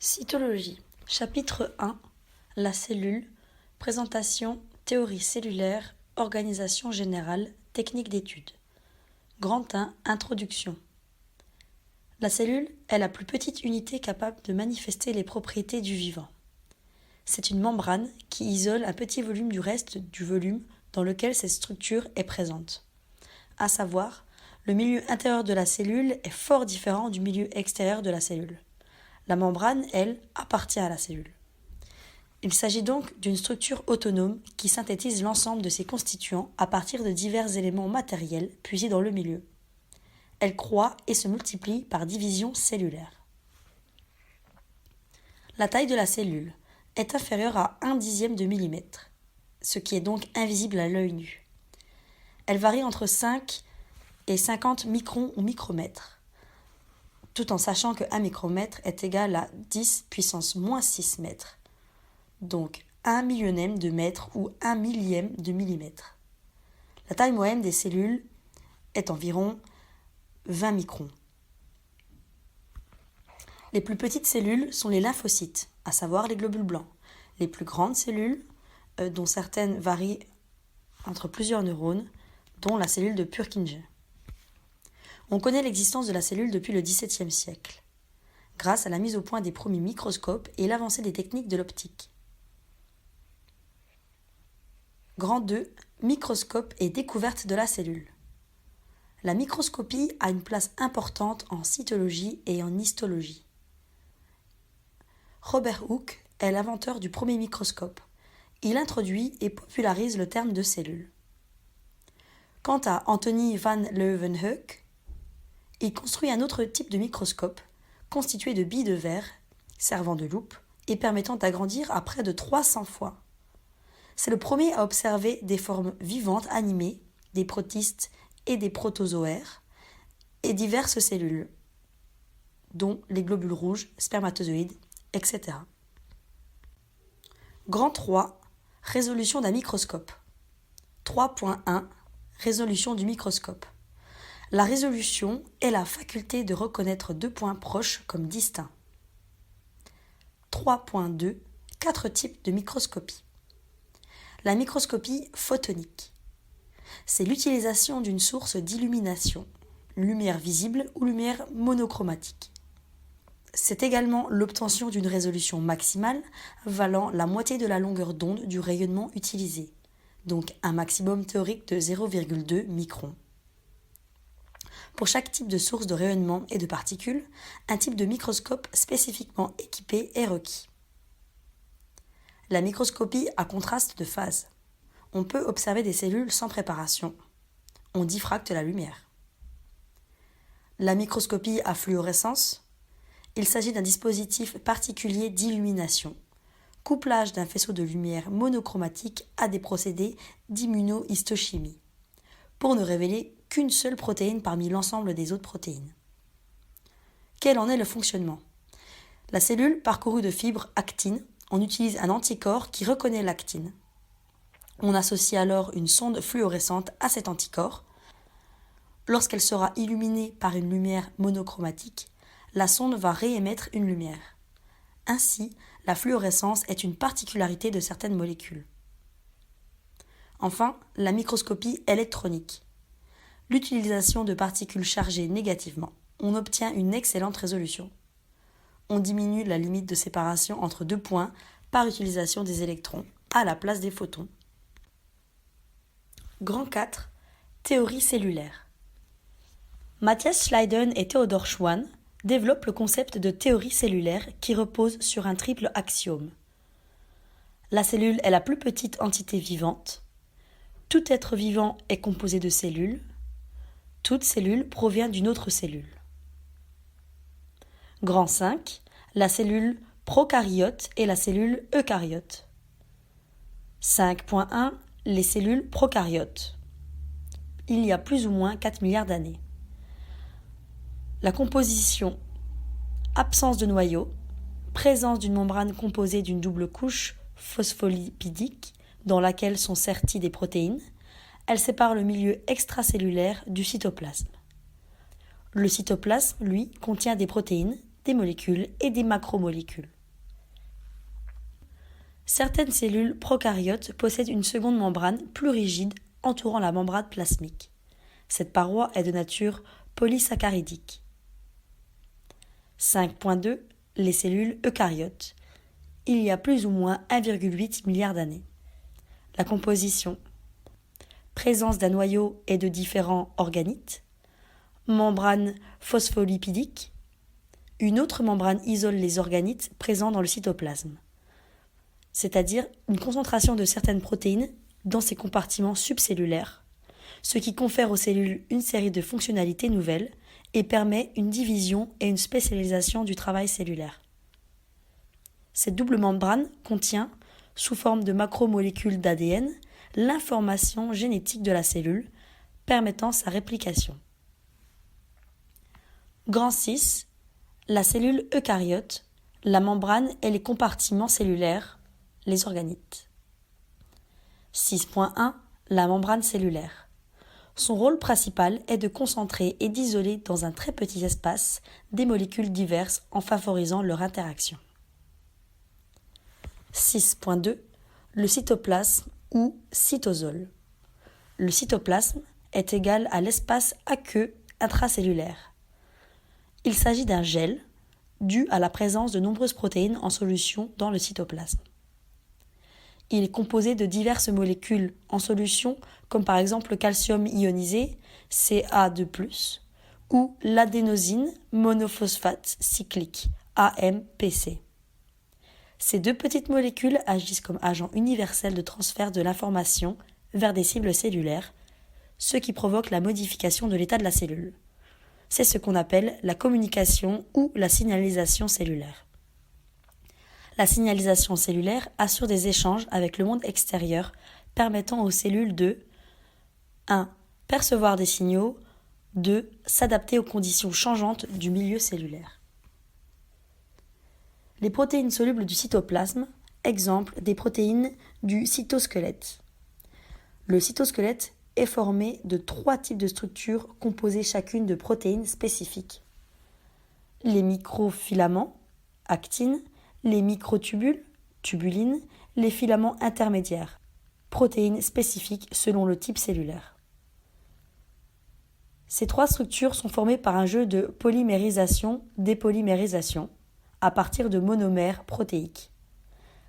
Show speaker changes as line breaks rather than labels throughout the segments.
Cytologie. Chapitre 1. La cellule. Présentation, théorie cellulaire, organisation générale, technique d'étude. Grand 1. Introduction. La cellule est la plus petite unité capable de manifester les propriétés du vivant. C'est une membrane qui isole un petit volume du reste du volume dans lequel cette structure est présente. À savoir, le milieu intérieur de la cellule est fort différent du milieu extérieur de la cellule. La membrane, elle, appartient à la cellule. Il s'agit donc d'une structure autonome qui synthétise l'ensemble de ses constituants à partir de divers éléments matériels puisés dans le milieu. Elle croît et se multiplie par division cellulaire. La taille de la cellule est inférieure à 1/10 de millimètre, ce qui est donc invisible à l'œil nu. Elle varie entre 5 et 50 microns ou micromètres, tout en sachant que 1 micromètre est égal à 10 puissance moins 6 mètres, donc 1 millionième de mètre ou 1 millième de millimètre. La taille moyenne des cellules est environ 20 microns. Les plus petites cellules sont les lymphocytes, à savoir les globules blancs. Les plus grandes cellules, dont certaines varient entre plusieurs neurones, dont la cellule de Purkinje. On connaît l'existence de la cellule depuis le XVIIe siècle, grâce à la mise au point des premiers microscopes et l'avancée des techniques de l'optique. Grand 2. Microscope et découverte de la cellule. La microscopie a une place importante en cytologie et en histologie. Robert Hooke est l'inventeur du premier microscope. Il introduit et popularise le terme de cellule. Quant à Anthony van Leeuwenhoek, il construit un autre type de microscope, constitué de billes de verre, servant de loupe et permettant d'agrandir à près de 300 fois. C'est le premier à observer des formes vivantes animées, des protistes et des protozoaires, et diverses cellules, dont les globules rouges, spermatozoïdes, etc. Grand 3. Résolution d'un microscope. 3.1. Résolution du microscope. La résolution est la faculté de reconnaître deux points proches comme distincts. 3.2. 4 types de microscopie. La microscopie photonique. C'est l'utilisation d'une source d'illumination, lumière visible ou lumière monochromatique. C'est également l'obtention d'une résolution maximale valant la moitié de la longueur d'onde du rayonnement utilisé, donc un maximum théorique de 0,2 microns. Pour chaque type de source de rayonnement et de particules, un type de microscope spécifiquement équipé est requis. La microscopie à contraste de phase. On peut observer des cellules sans préparation. On diffracte la lumière. La microscopie à fluorescence. Il s'agit d'un dispositif particulier d'illumination. Couplage d'un faisceau de lumière monochromatique à des procédés d'immunohistochimie, pour ne révéler qu'une seule protéine parmi l'ensemble des autres protéines. Quel en est le fonctionnement ? La cellule parcourue de fibres actine, on utilise un anticorps qui reconnaît l'actine. On associe alors une sonde fluorescente à cet anticorps. Lorsqu'elle sera illuminée par une lumière monochromatique, la sonde va réémettre une lumière. Ainsi, la fluorescence est une particularité de certaines molécules. Enfin, la microscopie électronique. L'utilisation de particules chargées négativement. On obtient une excellente résolution. On diminue la limite de séparation entre deux points par utilisation des électrons à la place des photons. Grand 4. Théorie cellulaire. Matthias Schleiden et Theodor Schwann développent le concept de théorie cellulaire qui repose sur un triple axiome. La cellule est la plus petite entité vivante. Tout être vivant est composé de cellules. Toute cellule provient d'une autre cellule. Grand 5. La cellule prokaryote et la cellule eucaryote. 5.1. Les cellules prokaryotes. Il y a plus ou moins 4 milliards d'années. La composition. Absence de noyau. Présence d'une membrane composée d'une double couche phospholipidique dans laquelle sont serties des protéines. Elle sépare le milieu extracellulaire du cytoplasme. Le cytoplasme, lui, contient des protéines, des molécules et des macromolécules. Certaines cellules prokaryotes possèdent une seconde membrane plus rigide entourant la membrane plasmique. Cette paroi est de nature polysaccharidique. 5.2 Les cellules eucaryotes. Il y a plus ou moins 1,8 milliard d'années. La composition. Présence d'un noyau et de différents organites. Membrane phospholipidique. Une autre membrane isole les organites présents dans le cytoplasme, c'est-à-dire une concentration de certaines protéines dans ces compartiments subcellulaires, ce qui confère aux cellules une série de fonctionnalités nouvelles et permet une division et une spécialisation du travail cellulaire. Cette double membrane contient, sous forme de macromolécules d'ADN, l'information génétique de la cellule, permettant sa réplication. Grand 6. La cellule eucaryote, la membrane et les compartiments cellulaires, les organites. 6.1 La membrane cellulaire. Son rôle principal est de concentrer et d'isoler dans un très petit espace des molécules diverses en favorisant leur interaction. 6.2 Le cytoplasme ou cytosol. Le cytoplasme est égal à l'espace aqueux intracellulaire. Il s'agit d'un gel dû à la présence de nombreuses protéines en solution dans le cytoplasme. Il est composé de diverses molécules en solution, comme par exemple le calcium ionisé, Ca2+, ou l'adénosine monophosphate cyclique, AMPC. Ces deux petites molécules agissent comme agents universels de transfert de l'information vers des cibles cellulaires, ce qui provoque la modification de l'état de la cellule. C'est ce qu'on appelle la communication ou la signalisation cellulaire. La signalisation cellulaire assure des échanges avec le monde extérieur, permettant aux cellules de 1. Percevoir des signaux, 2. S'adapter aux conditions changeantes du milieu cellulaire. Les protéines solubles du cytoplasme, exemple des protéines du cytosquelette. Le cytosquelette est formé de 3 types de structures composées chacune de protéines spécifiques. Les microfilaments, actines, les microtubules, tubulines, les filaments intermédiaires, protéines spécifiques selon le type cellulaire. Ces 3 structures sont formées par un jeu de polymérisation-dépolymérisation à partir de monomères protéiques.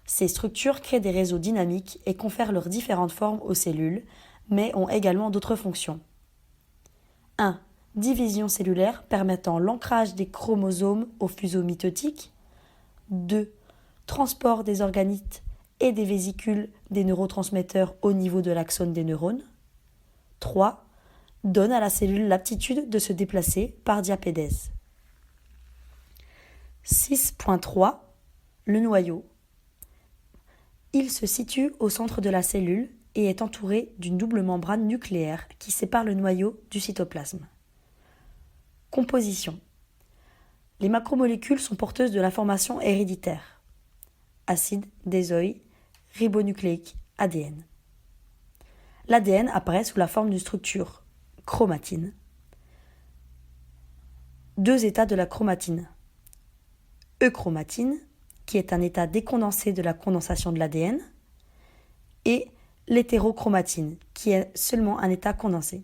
Ces structures créent des réseaux dynamiques et confèrent leurs différentes formes aux cellules, mais ont également d'autres fonctions. 1. Division cellulaire permettant l'ancrage des chromosomes au fuseau mitotique. 2. Transport des organites et des vésicules des neurotransmetteurs au niveau de l'axone des neurones. 3. Donne à la cellule l'aptitude de se déplacer par diapédèse. 6.3 Le noyau. Il se situe au centre de la cellule et est entouré d'une double membrane nucléaire qui sépare le noyau du cytoplasme. Composition. Les macromolécules sont porteuses de l'information héréditaire. Acide désoïque ribonucléique, ADN. L'ADN apparaît sous la forme d'une structure, chromatine. 2 états de la chromatine. Euchromatine, qui est un état décondensé de la condensation de l'ADN, et l'hétérochromatine, qui est seulement un état condensé.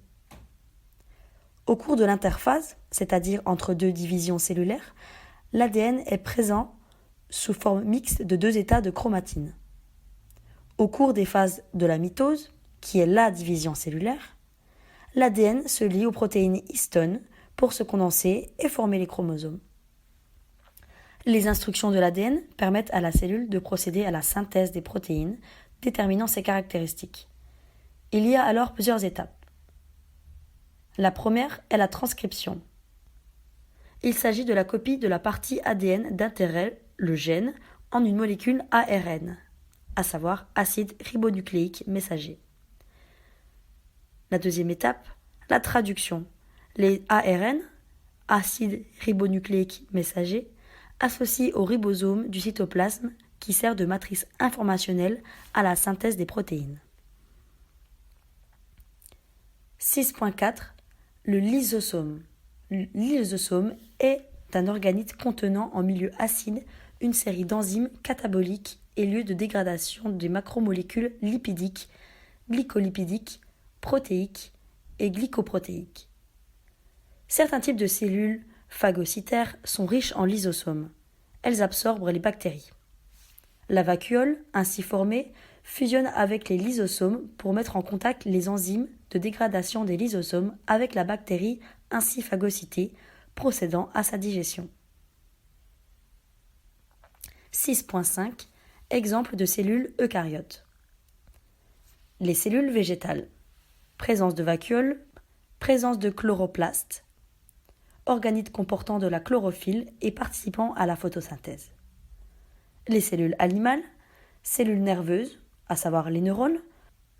Au cours de l'interphase, c'est-à-dire entre 2 divisions cellulaires, l'ADN est présent sous forme mixte de 2 états de chromatine. Au cours des phases de la mitose, qui est la division cellulaire, l'ADN se lie aux protéines histones pour se condenser et former les chromosomes. Les instructions de l'ADN permettent à la cellule de procéder à la synthèse des protéines, déterminant ses caractéristiques. Il y a alors plusieurs étapes. La première est la transcription. Il s'agit de la copie de la partie ADN d'intérêt, le gène, en une molécule ARN, à savoir acide ribonucléique messager. La deuxième étape, la traduction. Les ARN, acide ribonucléique messager, associent au ribosome du cytoplasme qui sert de matrice informationnelle à la synthèse des protéines. 6.4 Le lysosome. Le lysosome est d'un organite contenant en milieu acide une série d'enzymes cataboliques et lieu de dégradation des macromolécules lipidiques, glycolipidiques, protéiques et glycoprotéiques. Certains types de cellules phagocytaires sont riches en lysosomes. Elles absorbent les bactéries. La vacuole, ainsi formée, fusionne avec les lysosomes pour mettre en contact les enzymes de dégradation des lysosomes avec la bactérie ainsi phagocytée, procédant à sa digestion. 6.5 Exemple de cellules eucaryotes. Les cellules végétales. Présence de vacuoles, présence de chloroplastes, organites comportant de la chlorophylle et participant à la photosynthèse. Les cellules animales, cellules nerveuses, à savoir les neurones,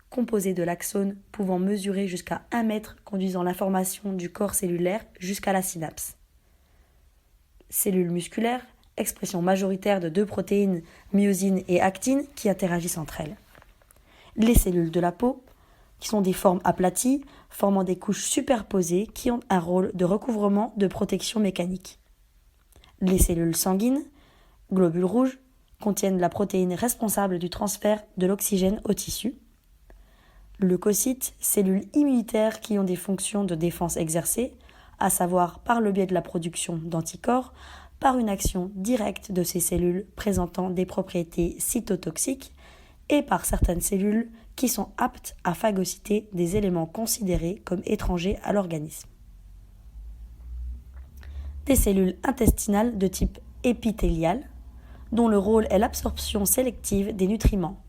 composées de l'axone pouvant mesurer jusqu'à 1 mètre conduisant l'information du corps cellulaire jusqu'à la synapse. Cellules musculaires, expression majoritaire de 2 protéines, myosine et actine, qui interagissent entre elles. Les cellules de la peau, qui sont des formes aplaties, formant des couches superposées qui ont un rôle de recouvrement de protection mécanique. Les cellules sanguines, globules rouges, contiennent la protéine responsable du transfert de l'oxygène au tissu. Leucocytes, cellules immunitaires qui ont des fonctions de défense exercées, à savoir par le biais de la production d'anticorps, par une action directe de ces cellules présentant des propriétés cytotoxiques et par certaines cellules qui sont aptes à phagocyter des éléments considérés comme étrangers à l'organisme. Des cellules intestinales de type épithélial, dont le rôle est l'absorption sélective des nutriments.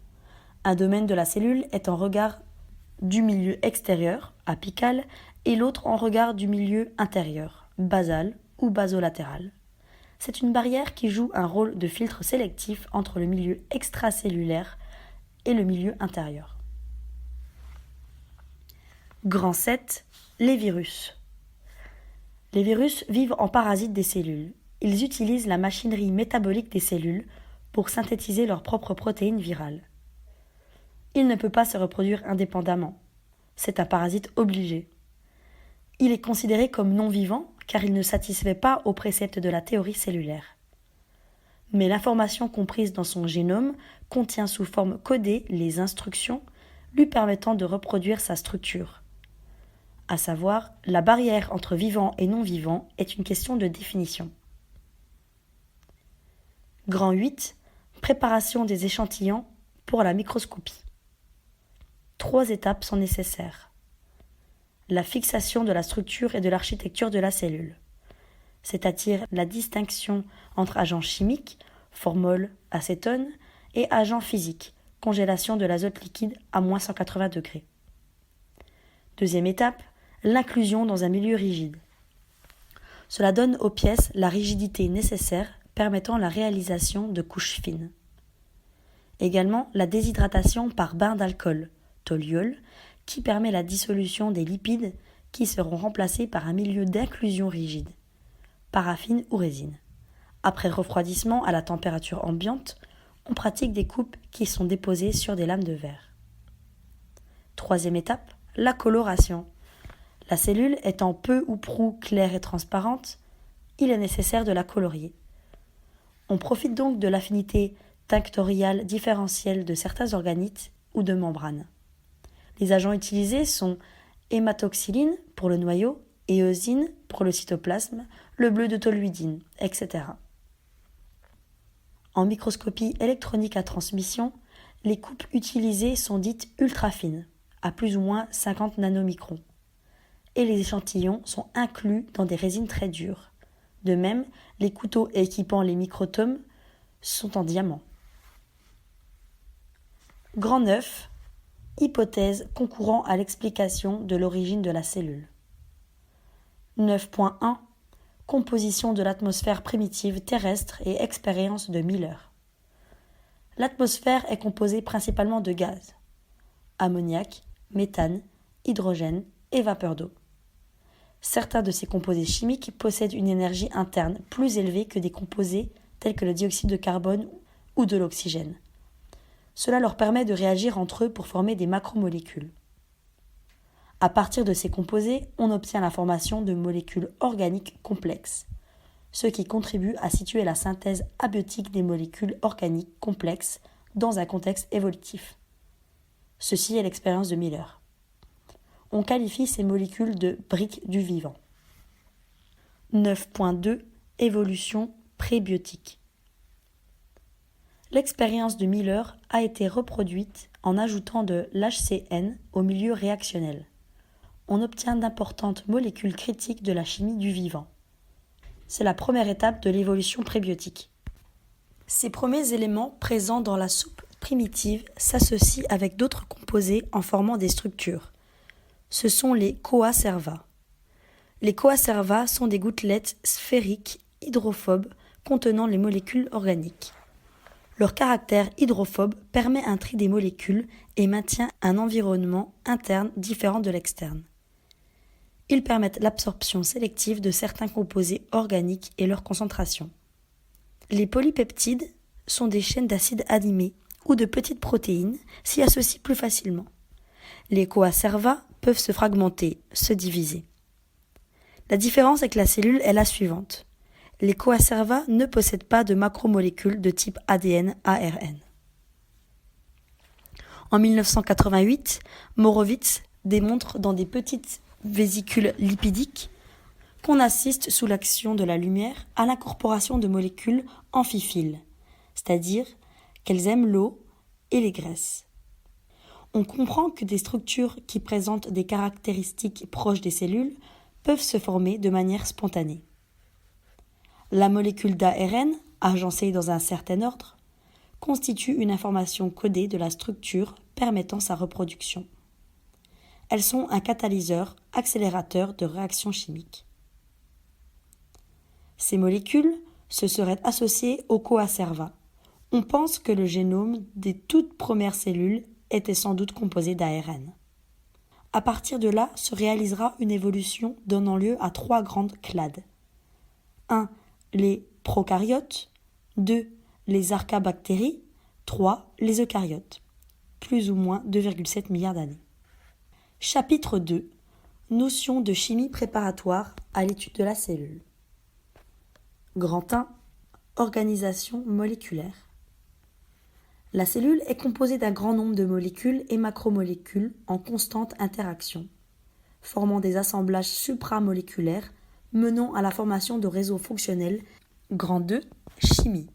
Un domaine de la cellule est en regard du milieu extérieur, apical, et l'autre en regard du milieu intérieur, basal ou basolatéral. C'est une barrière qui joue un rôle de filtre sélectif entre le milieu extracellulaire et le milieu intérieur. Grand 7. Les virus. Les virus vivent en parasites des cellules. Ils utilisent la machinerie métabolique des cellules pour synthétiser leurs propres protéines virales. Il ne peut pas se reproduire indépendamment. C'est un parasite obligé. Il est considéré comme non-vivant car il ne satisfait pas aux préceptes de la théorie cellulaire. Mais l'information comprise dans son génome contient sous forme codée les instructions lui permettant de reproduire sa structure. À savoir, la barrière entre vivant et non-vivant est une question de définition. Grand 8. Préparation des échantillons pour la microscopie. 3 étapes sont nécessaires. La fixation de la structure et de l'architecture de la cellule, c'est-à-dire la distinction entre agents chimiques, formol, acétone, et agents physiques, congélation de l'azote liquide à moins 180 degrés. Deuxième étape, l'inclusion dans un milieu rigide. Cela donne aux pièces la rigidité nécessaire permettant la réalisation de couches fines. Également la déshydratation par bain d'alcool, toluol, qui permet la dissolution des lipides qui seront remplacés par un milieu d'inclusion rigide, paraffine ou résine. Après refroidissement à la température ambiante, on pratique des coupes qui sont déposées sur des lames de verre. Troisième étape, la coloration. La cellule étant peu ou prou claire et transparente, il est nécessaire de la colorier. On profite donc de l'affinité tinctoriale différentielle de certains organites ou de membranes. Les agents utilisés sont hématoxyline pour le noyau, éosine pour le cytoplasme, le bleu de toluidine, etc. En microscopie électronique à transmission, les coupes utilisées sont dites ultra fines, à plus ou moins 50 nanomicrons, et les échantillons sont inclus dans des résines très dures. De même, les couteaux équipant les microtomes sont en diamant. Grand 9. Hypothèse concourant à l'explication de l'origine de la cellule. 9.1. Composition de l'atmosphère primitive terrestre et expérience de Miller. L'atmosphère est composée principalement de gaz, ammoniac, méthane, hydrogène et vapeur d'eau. Certains de ces composés chimiques possèdent une énergie interne plus élevée que des composés tels que le dioxyde de carbone ou de l'oxygène. Cela leur permet de réagir entre eux pour former des macromolécules. À partir de ces composés, on obtient la formation de molécules organiques complexes. ce qui contribue à situer la synthèse abiotique des molécules organiques complexes dans un contexte évolutif. Ceci est l'expérience de Miller. On qualifie ces molécules de briques du vivant. 9.2 Évolution prébiotique. L'expérience de Miller a été reproduite en ajoutant de l'HCN au milieu réactionnel. On obtient d'importantes molécules critiques de la chimie du vivant. C'est la première étape de l'évolution prébiotique. Ces premiers éléments présents dans la soupe primitive s'associent avec d'autres composés en formant des structures. Ce sont les coacerva. Les coacerva sont des gouttelettes sphériques hydrophobes contenant les molécules organiques. Leur caractère hydrophobe permet un tri des molécules et maintient un environnement interne différent de l'externe. Ils permettent l'absorption sélective de certains composés organiques et leur concentration. Les polypeptides sont des chaînes d'acides animés ou de petites protéines s'y associent plus facilement. Les coacerva peuvent se fragmenter, se diviser. La différence avec la cellule est la suivante. Les coacerva ne possèdent pas de macromolécules de type ADN-ARN. En 1988, Morowitz démontre dans des petites vésicules lipidiques qu'on assiste sous l'action de la lumière à l'incorporation de molécules amphiphiles, c'est-à-dire qu'elles aiment l'eau et les graisses. On comprend que des structures qui présentent des caractéristiques proches des cellules peuvent se former de manière spontanée. La molécule d'ARN, agencée dans un certain ordre, constitue une information codée de la structure permettant sa reproduction. Elles sont un catalyseur, accélérateur de réactions chimiques. Ces molécules se seraient associées aux coacerva. On pense que le génome des toutes premières cellules était sans doute composé d'ARN. À partir de là se réalisera une évolution donnant lieu à 3 grandes clades. 1. Les prokaryotes. 2. Les archabactéries. 3. Les eucaryotes. Plus ou moins 2,7 milliards d'années. Chapitre 2. Notion de chimie préparatoire à l'étude de la cellule. Grand 1. Organisation moléculaire. La cellule est composée d'un grand nombre de molécules et macromolécules en constante interaction, formant des assemblages supramoléculaires menant à la formation de réseaux fonctionnels. Grand 2. Chimie.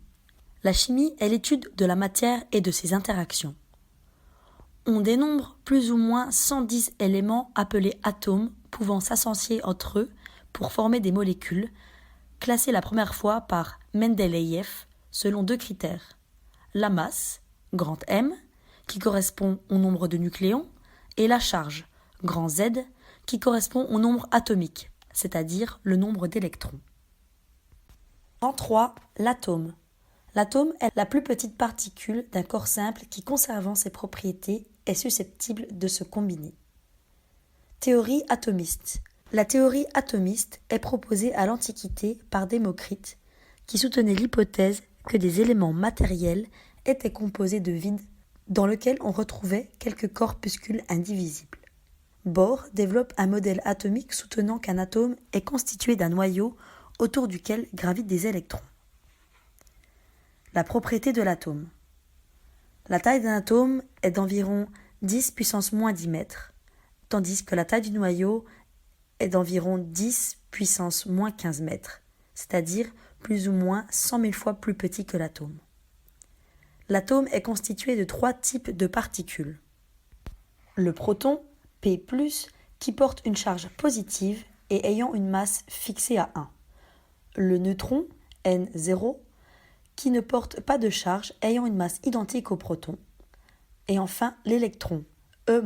La chimie est l'étude de la matière et de ses interactions. On dénombre plus ou moins 110 éléments appelés atomes pouvant s'associer entre eux pour former des molécules, classées la première fois par Mendeleïev selon 2 critères. La masse, grand M, qui correspond au nombre de nucléons, et la charge, grand Z, qui correspond au nombre atomique, c'est-à-dire le nombre d'électrons. Grand 3. L'atome. L'atome est la plus petite particule d'un corps simple qui, conservant ses propriétés, est susceptible de se combiner. Théorie atomiste. La théorie atomiste est proposée à l'Antiquité par Démocrite, qui soutenait l'hypothèse que des éléments matériels étaient composés de vide dans lequel on retrouvait quelques corpuscules indivisibles. Bohr développe un modèle atomique soutenant qu'un atome est constitué d'un noyau autour duquel gravitent des électrons. La propriété de l'atome. La taille d'un atome est d'environ 10 puissance moins 10 mètres, tandis que la taille du noyau est d'environ 10 puissance moins 15 mètres, c'est-à-dire plus ou moins 100 000 fois plus petit que l'atome. L'atome est constitué de 3 types de particules. Le proton, P+, qui porte une charge positive et ayant une masse fixée à 1. Le neutron, N0, qui ne porte pas de charge ayant une masse identique au proton. Et enfin l'électron, E-,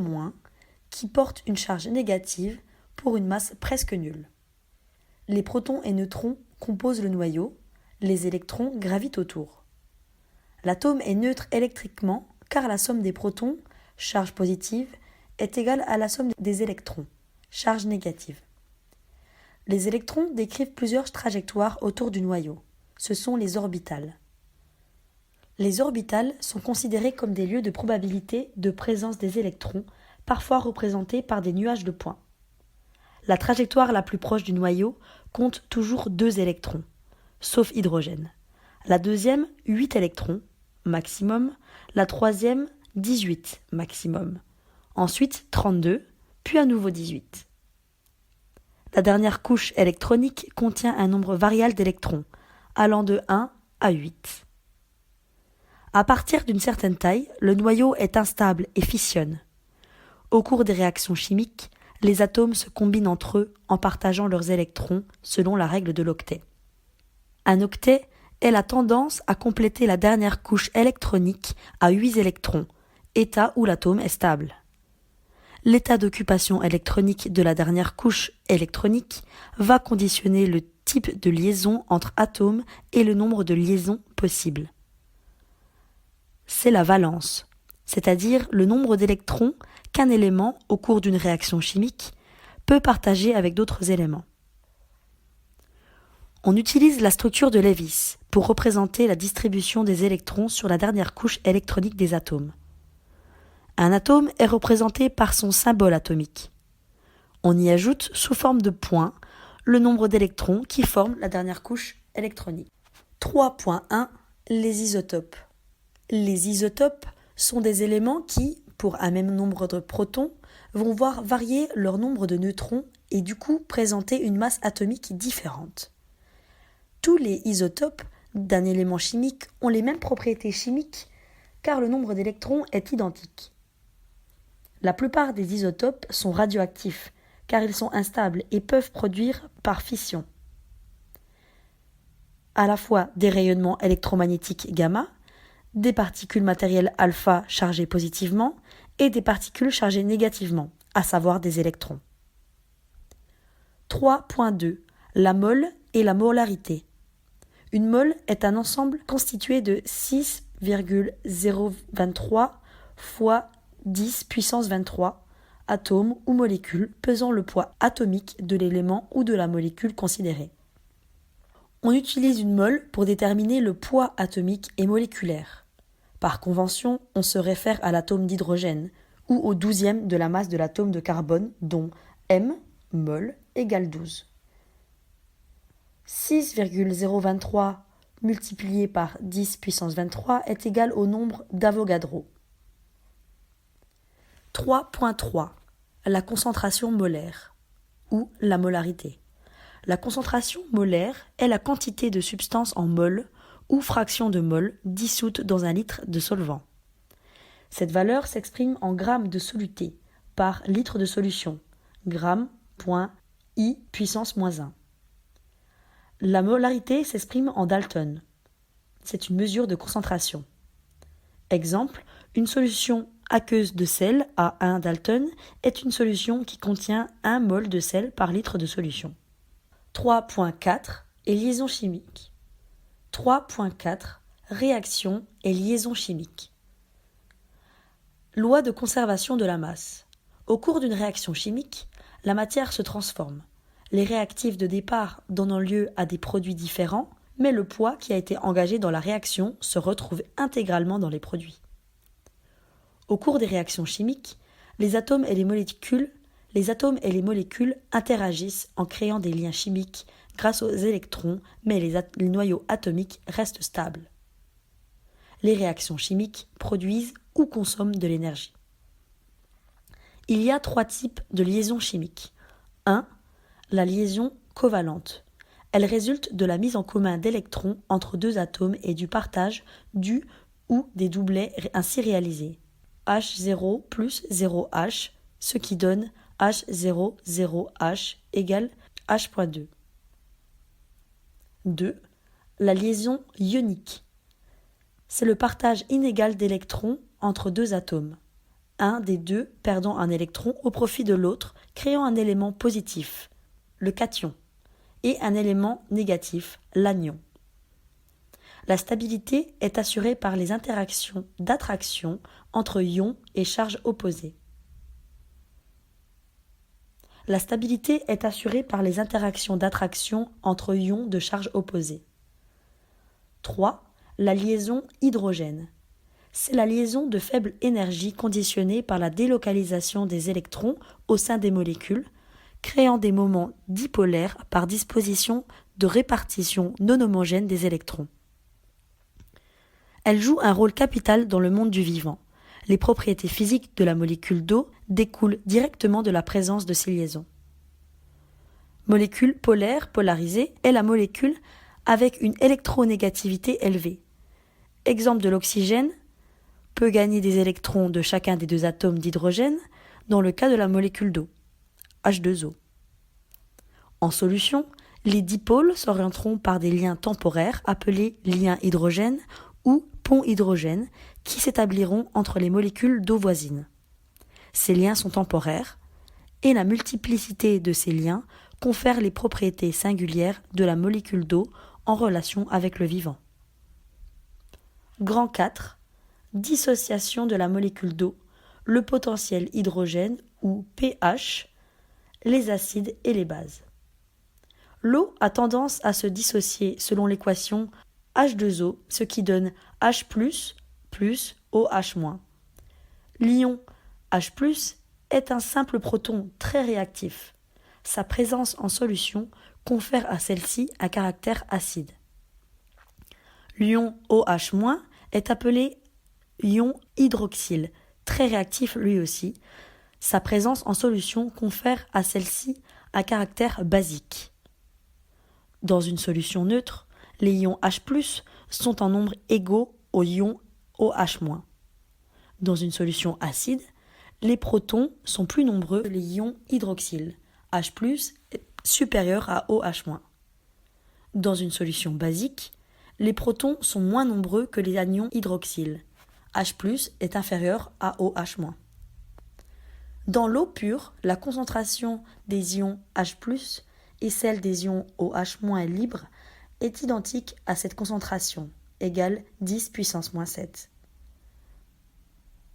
qui porte une charge négative pour une masse presque nulle. Les protons et neutrons composent le noyau, les électrons gravitent autour. L'atome est neutre électriquement car la somme des protons, charge positive, est égale à la somme des électrons, charge négative. Les électrons décrivent plusieurs trajectoires autour du noyau. Ce sont les orbitales. Les orbitales sont considérées comme des lieux de probabilité de présence des électrons, parfois représentés par des nuages de points. La trajectoire la plus proche du noyau compte toujours 2 électrons. sauf hydrogène. La deuxième, 8 électrons maximum. La troisième, 18 maximum. Ensuite, 32, puis à nouveau 18. La dernière couche électronique contient un nombre variable d'électrons, allant de 1 à 8. À partir d'une certaine taille, le noyau est instable et fissionne. Au cours des réactions chimiques, les atomes se combinent entre eux en partageant leurs électrons selon la règle de l'octet. Un octet est la tendance à compléter la dernière couche électronique à 8 électrons, état où l'atome est stable. L'état d'occupation électronique de la dernière couche électronique va conditionner le type de liaison entre atomes et le nombre de liaisons possibles. C'est la valence, c'est-à-dire le nombre d'électrons qu'un élément, au cours d'une réaction chimique, peut partager avec d'autres éléments. On utilise la structure de Lewis pour représenter la distribution des électrons sur la dernière couche électronique des atomes. Un atome est représenté par son symbole atomique. On y ajoute, sous forme de points, le nombre d'électrons qui forment la dernière couche électronique. 3.1 Les isotopes. Les isotopes sont des éléments qui, pour un même nombre de protons, vont voir varier leur nombre de neutrons et du coup présenter une masse atomique différente. Tous les isotopes d'un élément chimique ont les mêmes propriétés chimiques car le nombre d'électrons est identique. La plupart des isotopes sont radioactifs car ils sont instables et peuvent produire par fission à la fois des rayonnements électromagnétiques gamma, des particules matérielles alpha chargées positivement et des particules chargées négativement, à savoir des électrons. 3.2 La mole et la molarité. Une mole est un ensemble constitué de 6,023 fois 10 puissance 23 atomes ou molécules pesant le poids atomique de l'élément ou de la molécule considérée. On utilise une mole pour déterminer le poids atomique et moléculaire. Par convention, on se réfère à l'atome d'hydrogène ou au 12e de la masse de l'atome de carbone dont m, mol, égale 12. 6,023 multiplié par 10 puissance 23 est égal au nombre d'Avogadro. 3.3 La concentration molaire ou la molarité. La concentration molaire est la quantité de substance en mol ou fraction de mol dissoute dans un litre de solvant. Cette valeur s'exprime en grammes de soluté par litre de solution, g.I puissance -1. La molarité s'exprime en Dalton. C'est une mesure de concentration. Exemple, une solution aqueuse de sel à 1 Dalton est une solution qui contient 1 mol de sel par litre de solution. 3.4 et liaison chimique. 3.4 Réaction et liaison chimique. Loi de conservation de la masse. Au cours d'une réaction chimique, la matière se transforme. Les réactifs de départ donnant lieu à des produits différents, mais le poids qui a été engagé dans la réaction se retrouve intégralement dans les produits. Au cours des réactions chimiques, les atomes et les molécules interagissent en créant des liens chimiques grâce aux électrons, mais les noyaux atomiques restent stables. Les réactions chimiques produisent ou consomment de l'énergie. Il y a 3 types de liaisons chimiques. 1. La liaison covalente. Elle résulte de la mise en commun d'électrons entre 2 atomes et du partage du ou des doublets ainsi réalisés. H0 plus 0H, ce qui donne H0, 0H égale H.2. 2. La liaison ionique. C'est le partage inégal d'électrons entre 2 atomes. Un des deux perdant un électron au profit de l'autre, créant un élément positif, le cation, et un élément négatif, l'anion. La stabilité est assurée par les interactions d'attraction entre ions et charges opposées. La stabilité est assurée par les interactions d'attraction entre ions de charge opposée. 3. La liaison hydrogène. C'est la liaison de faible énergie conditionnée par la délocalisation des électrons au sein des molécules, créant des moments dipolaires par disposition de répartition non homogène des électrons. Elle joue un rôle capital dans le monde du vivant. Les propriétés physiques de la molécule d'eau découlent directement de la présence de ces liaisons. Molécule polaire, polarisée, est la molécule avec une électronégativité élevée. Exemple de l'oxygène, peut gagner des électrons de chacun des deux atomes d'hydrogène dans le cas de la molécule d'eau, H2O. En solution, les dipôles s'orienteront par des liens temporaires appelés liens hydrogène ou ponts hydrogène qui s'établiront entre les molécules d'eau voisines. Ces liens sont temporaires et la multiplicité de ces liens confère les propriétés singulières de la molécule d'eau en relation avec le vivant. Grand 4. Dissociation de la molécule d'eau, le potentiel hydrogène ou pH, les acides et les bases. L'eau a tendance à se dissocier selon l'équation H2O, ce qui donne H+, plus OH-. L'ion H+, est un simple proton très réactif. Sa présence en solution confère à celle-ci un caractère acide. L'ion OH- est appelé ion hydroxyle, très réactif lui aussi. Sa présence en solution confère à celle-ci un caractère basique. Dans une solution neutre, les ions H+, sont en nombre égaux aux ions OH-. Dans une solution acide, les protons sont plus nombreux que les ions hydroxyle, H+ est supérieur à OH-. Dans une solution basique, les protons sont moins nombreux que les anions hydroxyle, H+ est inférieur à OH-. Dans l'eau pure, la concentration des ions H+ et celle des ions OH- libres est identique à cette concentration, égale 10 puissance moins 7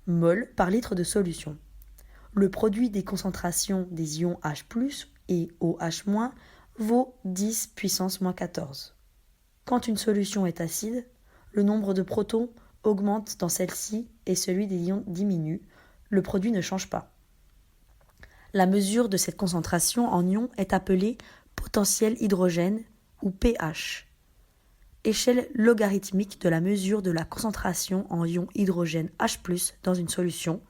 mol par litre de solution. Le produit des concentrations des ions H+ et OH- vaut 10 puissance moins 14. Quand une solution est acide, le nombre de protons augmente dans celle-ci et celui des ions diminue, le produit ne change pas. La mesure de cette concentration en ions est appelée potentiel hydrogène ou pH. Échelle logarithmique de la mesure de la concentration en ion hydrogène H+ dans une solution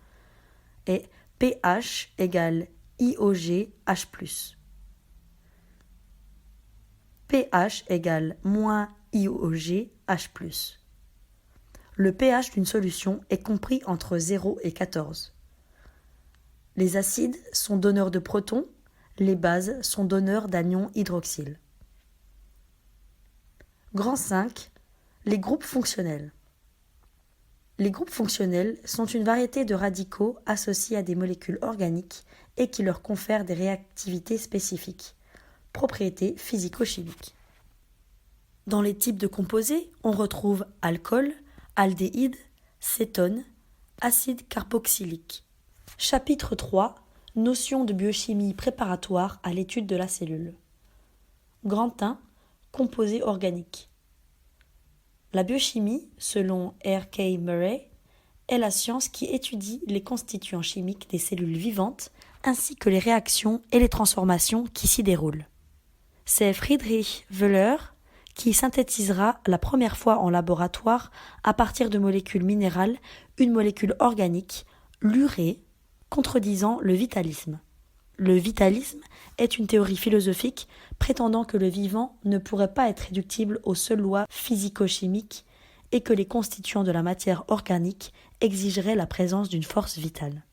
est pH égale IOG H+. pH égale moins IOG H+. Le pH d'une solution est compris entre 0 et 14. Les acides sont donneurs de protons, les bases sont donneurs d'anions hydroxyle. Grand 5. Les groupes fonctionnels. Les groupes fonctionnels sont une variété de radicaux associés à des molécules organiques et qui leur confèrent des réactivités spécifiques, propriétés physico-chimiques. Dans les types de composés, on retrouve alcool, aldéhyde, cétone, acide carboxylique. Chapitre 3. Notions de biochimie préparatoire à l'étude de la cellule. Grand 1. Composés organiques. La biochimie, selon R.K. Murray, est la science qui étudie les constituants chimiques des cellules vivantes ainsi que les réactions et les transformations qui s'y déroulent. C'est Friedrich Wöhler qui synthétisera la première fois en laboratoire, à partir de molécules minérales, une molécule organique, l'urée, contredisant le vitalisme. Le vitalisme est une théorie philosophique prétendant que le vivant ne pourrait pas être réductible aux seules lois physico-chimiques et que les constituants de la matière organique exigeraient la présence d'une force vitale.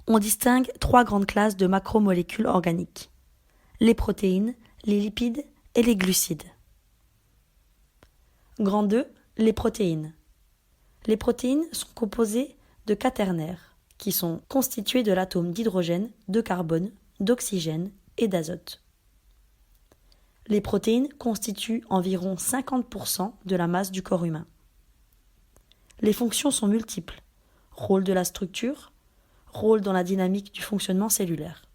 On distingue 3 grandes classes de macromolécules organiques: les protéines, les lipides et les glucides. Grand 2. Les protéines. Les protéines sont composées de quaternaires, qui sont constitués de l'atome d'hydrogène, de carbone, d'oxygène et d'azote. Les protéines constituent environ 50% de la masse du corps humain. Les fonctions sont multiples: rôle de la structure, rôle dans la dynamique du fonctionnement cellulaire.